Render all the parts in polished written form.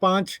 5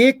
1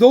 2